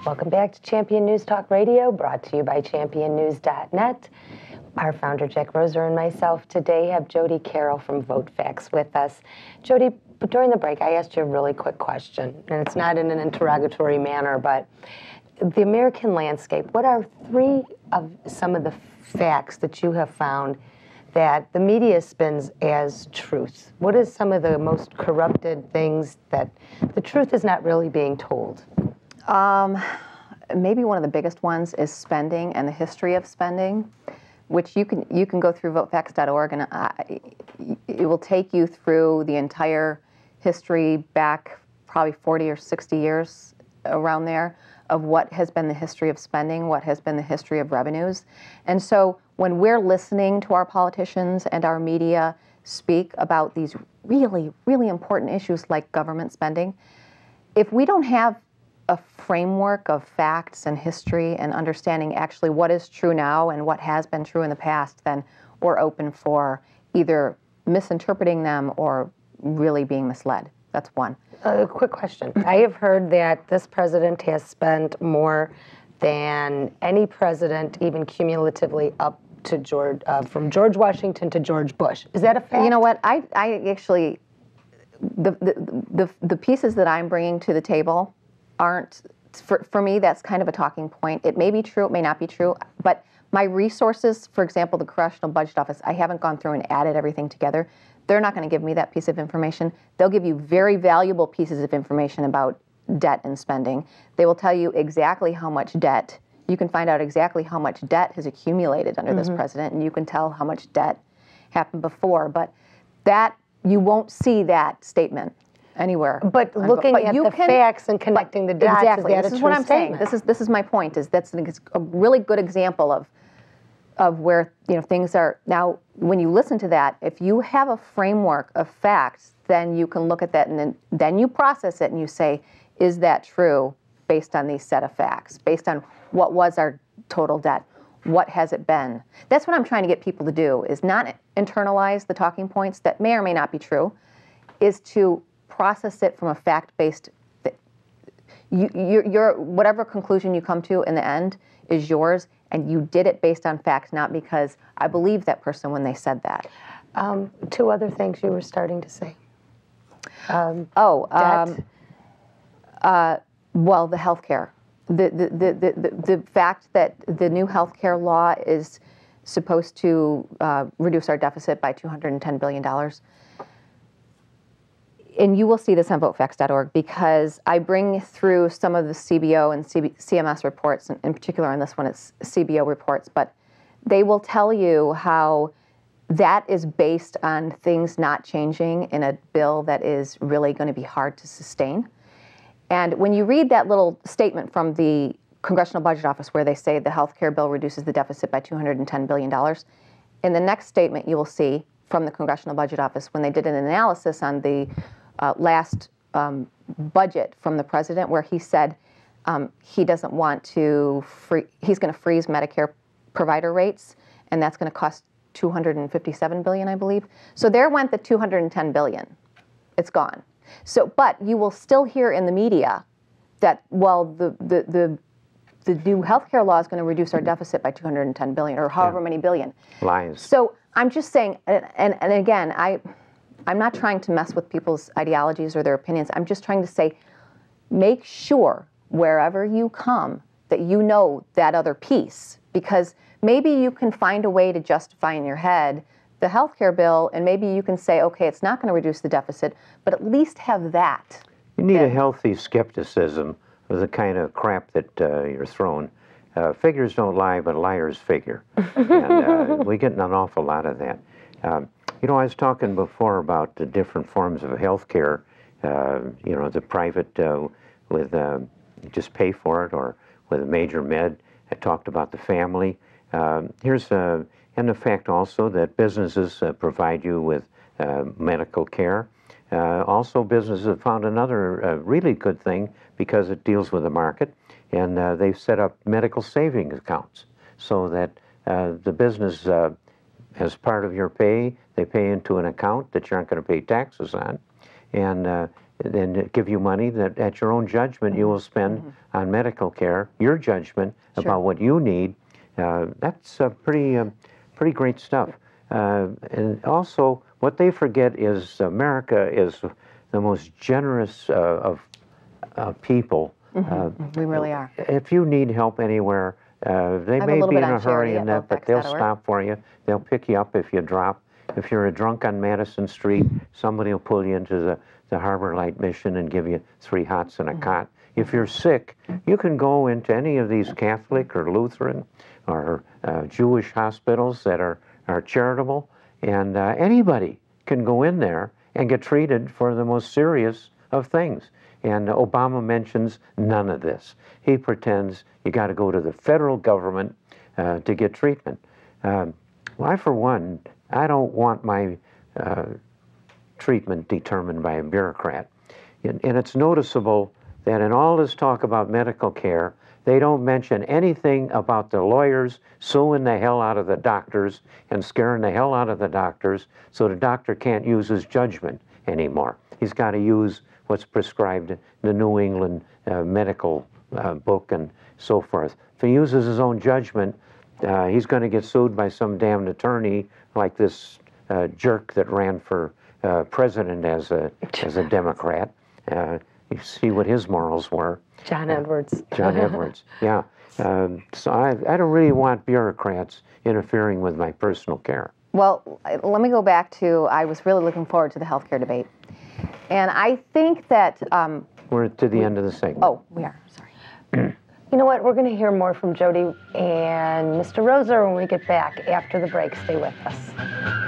Welcome back to Champion News Talk Radio, brought to you by championnews.net. Our founder, Jack Roser, and myself today have Jodi Carroll from VoteFacts with us. Jodi, during the break, I asked you a really quick question, and it's not in an interrogatory manner, but the American landscape, what are three of some of the facts that you have found that the media spins as truth? What is some of the most corrupted things that the truth is not really being told? Maybe one of the biggest ones is spending and the history of spending, which you can go through votefacts.org, and it will take you through the entire history back probably 40 or 60 years around there of what has been the history of spending, what has been the history of revenues. And so when we're listening to our politicians and our media speak about these really, really important issues like government spending, if we don't have a framework of facts and history and understanding actually what is true now and what has been true in the past, then we're open for either misinterpreting them or really being misled. That's one. A quick question. I have heard that this president has spent more than any president, even cumulatively up to from George Washington to George Bush. Is that a fact? You know what? I actually, the pieces that I'm bringing to the table aren't, for me, that's kind of a talking point. It may be true, it may not be true, but my resources, for example, the Congressional Budget Office, I haven't gone through and added everything together. They're not going to give me that piece of information. They'll give you very valuable pieces of information about debt and spending. They will tell you exactly how much debt, you can find out exactly how much debt has accumulated under this president, and you can tell how much debt happened before, but that, you won't see that statement anywhere. But looking at the facts and connecting the dots, exactly. Is that this a is true what I'm statement? saying. This is my point. That's a really good example of where things are. Now, when you listen to that, if you have a framework of facts, then you can look at that and then you process it and you say, is that true based on these set of facts, based on what was our total debt? What has it been? That's what I'm trying to get people to do, is not internalize the talking points that may or may not be true, is to process it from a fact-based, your whatever conclusion you come to in the end is yours, and you did it based on facts, not because I believe that person when they said that. Two other things you were starting to say. Well, the health care. The fact that the new health care law is supposed to reduce our deficit by $210 billion. And you will see this on votefacts.org, because I bring through some of the CBO and CMS reports, and in particular on this one it's CBO reports, but they will tell you how that is based on things not changing in a bill that is really going to be hard to sustain. And when you read that little statement from the Congressional Budget Office where they say the health care bill reduces the deficit by $210 billion, in the next statement you will see from the Congressional Budget Office when they did an analysis on the last budget from the president, where he said he doesn't want to he's going to freeze Medicare provider rates, and that's going to cost $257 billion, I believe. So there went the $210 billion. It's gone. So, but you will still hear in the media that, well, the new healthcare law is going to reduce our deficit by $210 billion or however many billion. Lies. So I'm just saying, and again, I'm not trying to mess with people's ideologies or their opinions. I'm just trying to say, make sure wherever you come that you know that other piece, because maybe you can find a way to justify in your head the healthcare bill, and maybe you can say, okay, it's not going to reduce the deficit, but at least have that. You need a healthy skepticism of the kind of crap that you're thrown. Figures don't lie, but liars figure. And we get an awful lot of that. I was talking before about the different forms of health care, the private with just pay for it, or with a major med. I talked about the family. And the fact also that businesses provide you with medical care. Also, businesses have found another really good thing because it deals with the market, and they've set up medical savings accounts so that the business, as part of your pay, they pay into an account that you aren't going to pay taxes on, and then give you money that at your own judgment you will spend on medical care, your judgment about what you need. That's pretty great stuff. And also, what they forget is America is the most generous of people. We really are. If you need help anywhere, they may be in a hurry and that, but they'll stop for you. They'll pick you up if you drop. If you're a drunk on Madison Street, somebody will pull you into the Harbor Light Mission and give you 3 hots and a cot. If you're sick, you can go into any of these Catholic or Lutheran or Jewish hospitals that are charitable, and anybody can go in there and get treated for the most serious of things. And Obama mentions none of this. He pretends you got to go to the federal government to get treatment. Well, I, for one, I don't want my treatment determined by a bureaucrat. And it's noticeable that in all this talk about medical care, they don't mention anything about the lawyers suing the hell out of the doctors and scaring the hell out of the doctors so the doctor can't use his judgment anymore. He's got to use what's prescribed in the New England medical book and so forth. If he uses his own judgment, he's going to get sued by some damned attorney like this jerk that ran for president as a Democrat. You see what his morals were. John Edwards. John Edwards, yeah. So I don't really want bureaucrats interfering with my personal care. Well, let me go back to, I was really looking forward to the healthcare debate. And I think that... we're to the end of the segment. Oh, we are, sorry. You know what, we're going to hear more from Jodi and Mr. Roser when we get back after the break. Stay with us.